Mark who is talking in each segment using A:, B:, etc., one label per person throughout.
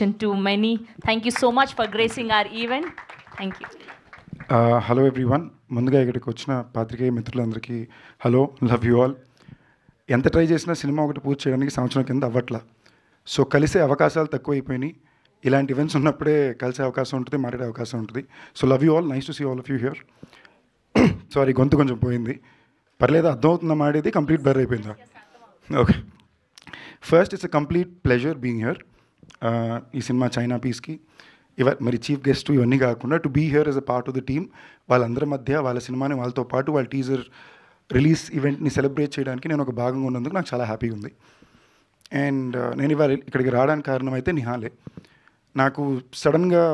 A: inspiration to many. Thank you so much for gracing our event. Thank you.
B: Hello everyone, ముందుగా ఇక్కడికి వచ్చిన పాత్రికేయ మిత్రులందరికీ హలో, లవ్ యూ ఆల్. ఎంత try చేసినా సినిమా ఒకటి పూర్తి చేయడానికి సంవత్సరం కింద అవ్వట్లా. సో కలిసే అవకాశాలు తక్కువైపోయినాయి. ఇలాంటి ఈవెంట్స్ ఉన్నప్పుడే కలిసే అవకాశం ఉంటుంది, మాట్లాడే అవకాశం ఉంటుంది. So love you all, nice to see all of you here. Sorry, గొంతు కొంచెం పోయింది, పర్లేదు. అర్థమవుతుందా మాడేది? కంప్లీట్ బర్ అయిపోయిందా? Okay. First, it's a complete pleasure being here. ఈ సినిమా చైనా పీస్కి మరి చీఫ్ గెస్ట్ ఇవన్నీ కాకుండా to be here as a part of the team, వాళ్ళందరి మధ్య వాళ్ళ సినిమాని వాళ్ళతో పాటు వాళ్ళ టీజర్ రిలీజ్ ఈవెంట్ని సెలబ్రేట్ చేయడానికి నేను ఒక భాగంగా ఉన్నందుకు నాకు చాలా హ్యాపీగా ఉంది. అండ్ నేను ఇవాళ ఇక్కడికి రావడానికి కారణం అయితే నిహాలే. నాకు సడన్గా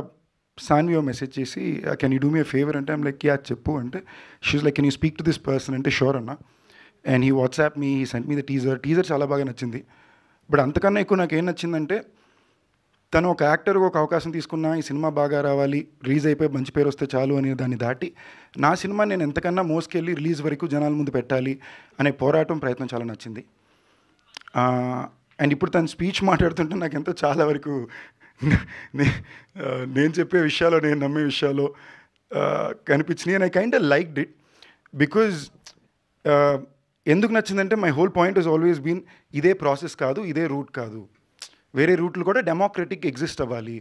B: సాన్వియో మెసేజ్ చేసి, can you do me a favour అంటే, ఐమ్ లైక్ యా చెప్పు అంటే, she's like can you speak to this person అంటే, షూర్ అన్న. And he WhatsApp me, he sent me the teaser చాలా బాగా నచ్చింది. బట్ అంతకన్నా ఎక్కువ నాకు ఏం నచ్చిందంటే, తను ఒక యాక్టర్గా ఒక అవకాశం తీసుకున్నా, ఈ సినిమా బాగా రావాలి, రిలీజ్ అయిపోయి మంచి పేరు వస్తే చాలు అనే దాన్ని దాటి, నా సినిమా నేను ఎంతకన్నా మోసుకెళ్ళి రిలీజ్ వరకు జనాల ముందు పెట్టాలి అనే పోరాటం ప్రయత్నం చాలా నచ్చింది. అండ్ ఇప్పుడు తను స్పీచ్ మాట్లాడుతుంటే నాకు ఎంతో చాలా వరకు నేను చెప్పే విషయాలు, నేను నమ్మే విషయాలు కనిపించినాయి. And I kind liked it because ఎందుకు నచ్చిందంటే, my whole point is always been, ఇదే ప్రాసెస్ కాదు, ఇదే రూట్ కాదు, వేరే రూట్లు కూడా డెమోక్రటిక్ ఎగ్జిస్ట్ అవ్వాలి.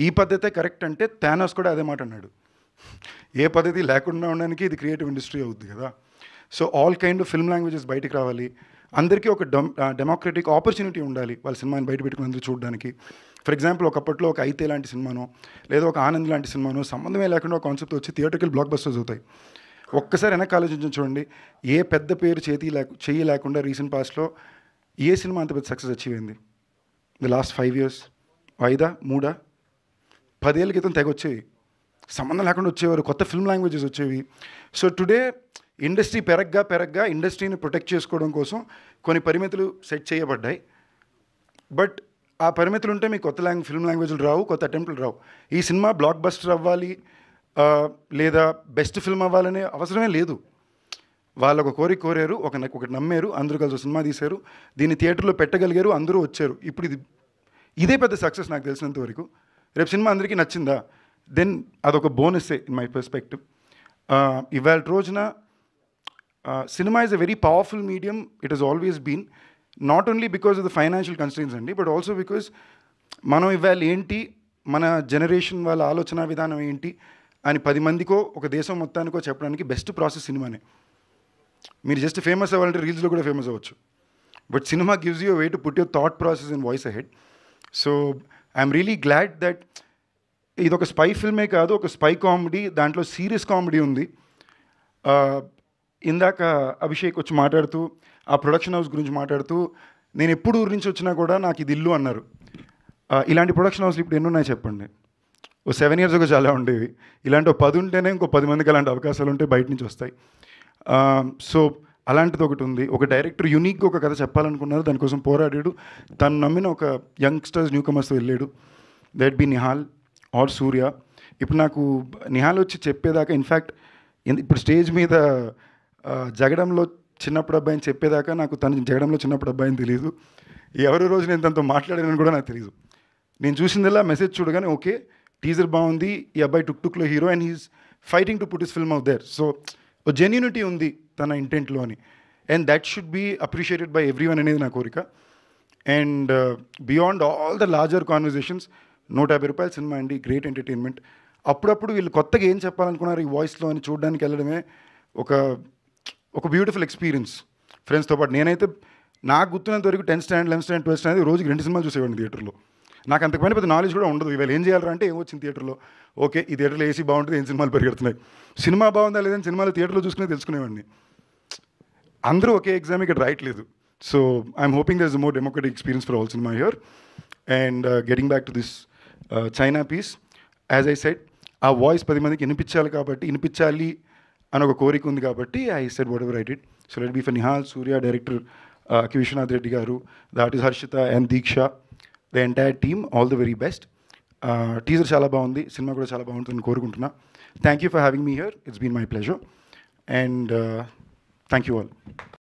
B: ఈ పద్ధతే కరెక్ట్ అంటే థానోస్ కూడా అదే మాట అన్నాడు. ఏ పద్ధతి లేకుండా ఉండడానికి ఇది క్రియేటివ్ ఇండస్ట్రీ అవుద్ది కదా. So all kind of film languages బయటికి రావాలి, అందరికీ ఒక డెమోక్రటిక్ ఆపర్చునిటీ ఉండాలి వాళ్ళ సినిమాని బయట పెట్టుకుని అందరూ చూడడానికి. ఫర్ ఎగ్జాంపుల్, ఒకప్పట్లో ఒక అయితే లాంటి సినిమానో లేదా ఒక ఆనంద్ లాంటి సినిమానో సంబంధమే లేకుండా ఒక కాన్సెప్ట్ వచ్చి థియేటర్కి బ్లాక్ బస్టర్స్ అవుతాయి. ఒక్కసారి వెనక్కి ఆలోచించి చూడండి, ఏ పెద్ద పేరు చెయ్యి లేకుండా రీసెంట్ పాస్ట్లో ఏ సినిమా అంత పెద్ద సక్సెస్ అచీవ్ అయింది? ది లాస్ట్ 5 years, 5, 3, 10 ఏళ్ళ క్రితం తెగ వచ్చేవి, సంబంధం లేకుండా వచ్చేవారు, కొత్త ఫిల్మ్ లాంగ్వేజెస్ వచ్చేవి. సో టుడే ఇండస్ట్రీ పెరగ్గా ఇండస్ట్రీని ప్రొటెక్ట్ చేసుకోవడం కోసం కొన్ని పరిమితులు సెట్ చేయబడ్డాయి. బట్ ఆ పరిమితులు ఉంటే మీకు కొత్త ఫిల్మ్ లాంగ్వేజ్లు రావు, కొత్త అటెంప్ట్లు రావు. ఈ సినిమా బ్లాక్ బస్టర్ అవ్వాలి లేదా బెస్ట్ ఫిల్మ్ అవ్వాలనే అవసరమే లేదు. వాళ్ళు ఒక కోరారు, ఒకటి నమ్మారు, అందరూ కలిసి సినిమా తీశారు, దీన్ని థియేటర్లో పెట్టగలిగారు, అందరూ వచ్చారు. ఇప్పుడు ఇదే పెద్ద సక్సెస్ నాకు తెలిసినంత వరకు. రేపు సినిమా అందరికీ నచ్చిందా, దెన్ అదొక బోనస్సే ఇన్ మై పర్స్పెక్టివ్. ఇవాళ రోజున cinema is a very powerful medium. It has always been, not only because of the financial constraints అండి, బట్ ఆల్సో బికాస్ మనం ఇవాళ ఏంటి, మన జనరేషన్ వాళ్ళ ఆలోచన విధానం ఏంటి అని 10 మందికో ఒక దేశం మొత్తానికో చెప్పడానికి బెస్ట్ ప్రాసెస్ సినిమానే. మీరు జస్ట్ ఫేమస్ అవ్వాలంటే రీల్స్లో కూడా ఫేమస్ అవ్వచ్చు, but cinema gives you way to put your thought process and voice ahead. So I'm really glad that ఇది ఒక స్పై ఫిల్మే కాదు, ఒక స్పై కామెడీ, దాంట్లో సీరియస్ కామెడీ ఉంది. ఇందాక అభిషేక్ వచ్చి మాట్లాడుతూ ఆ ప్రొడక్షన్ హౌస్ గురించి మాట్లాడుతూ, నేను ఎప్పుడు ఊరి నుంచి వచ్చినా కూడా నాకు ఇది ఇల్లు అన్నారు. ఇలాంటి ప్రొడక్షన్ హౌస్లు ఇప్పుడు ఎన్ని ఉన్నాయి చెప్పండి? ఓ 7 years ago చాలా ఉండేవి. ఇలాంటి 10 ఉంటేనే ఇంకో 10 మందికి అలాంటి అవకాశాలు ఉంటే బయట నుంచి వస్తాయి. సో అలాంటిది ఒకటి ఉంది. ఒక డైరెక్టర్ యూనిక్గా ఒక కథ చెప్పాలనుకున్నారు, దానికోసం పోరాడాడు, తను నమ్మిన ఒక యంగ్స్టర్స్ న్యూ కమర్స్తో వెళ్ళాడు. దట్ బి నిహాల్ ఆర్ సూర్య. ఇప్పుడు నాకు నిహాల్ వచ్చి చెప్పేదాకా, ఇన్ఫ్యాక్ట్ ఇప్పుడు స్టేజ్ మీద జగడంలో చిన్నప్పుడు అబ్బాయిని చెప్పేదాకా నాకు తను జగడంలో చిన్నప్పుడు అబ్బాయిని తెలియదు. ఎవరి రోజు నేను తనతో మాట్లాడానని కూడా నాకు తెలియదు. నేను చూసిందల్లా మెసేజ్ చూడగానే ఓకే, టీజర్ బాగుంది, ఈ అబ్బాయి టుక్లో hero and he's fighting to put his film out there. So ఓ జెన్యూనిటీ ఉంది తన ఇంటెంట్లో అని, and that should be appreciated by everyone అనేది నా కోరిక. And beyond all the larger conversations, 150 రూపాయల సినిమా అండి, గ్రేట్ ఎంటర్టైన్మెంట్. అప్పుడప్పుడు వీళ్ళు కొత్తగా ఏం చెప్పాలనుకున్నారు ఈ వాయిస్లో అని చూడడానికి వెళ్ళడమే ఒక బ్యూటిఫుల్ ఎక్స్పీరియన్స్ ఫ్రెండ్స్తో పాటు. నేనైతే నాకు గుర్తున్నంత వరకు 10th standard, 11th standard, 12th standard రోజుకి 2 సినిమాలు చూసేవాడిని థియేటర్లో. నాకు అంతకుమైన పెద్ద నాలెడ్జ్ కూడా ఉండదు. ఇవాళ ఏం చేయాలంటే అంటే ఏమొచ్చింది థియేటర్లో, ఓకే ఈ థియేటర్లో ఏసీ బాగుంటుంది, ఏం సినిమాలు పరిగెడుతున్నాయి, సినిమా బాగుందా లేదని సినిమాలు థియేటర్లో చూసుకునే తెలుసుకునేవాడిని. అందరూ ఒకే ఎగ్జామ్ ఇక్కడ రాయట్లేదు. So I'm hoping there is more democratic experience for all cinema here. And getting back to this China piece, as I said, ఆ వాయిస్ 10 మందికి వినిపించాలి అని ఒక కోరిక ఉంది కాబట్టి I said what ever I. So let be for Nihal, Surya, director కి Vishwanath Reddy garu, the artist Harshitha and Deeksha, the entire team, all the very best. Teaser చాలా బాగుంది, సినిమా కూడా చాలా బాగుంటుందని కోరుకుంటున్నా. Thank you for having me here, it's been my pleasure, and thank you all.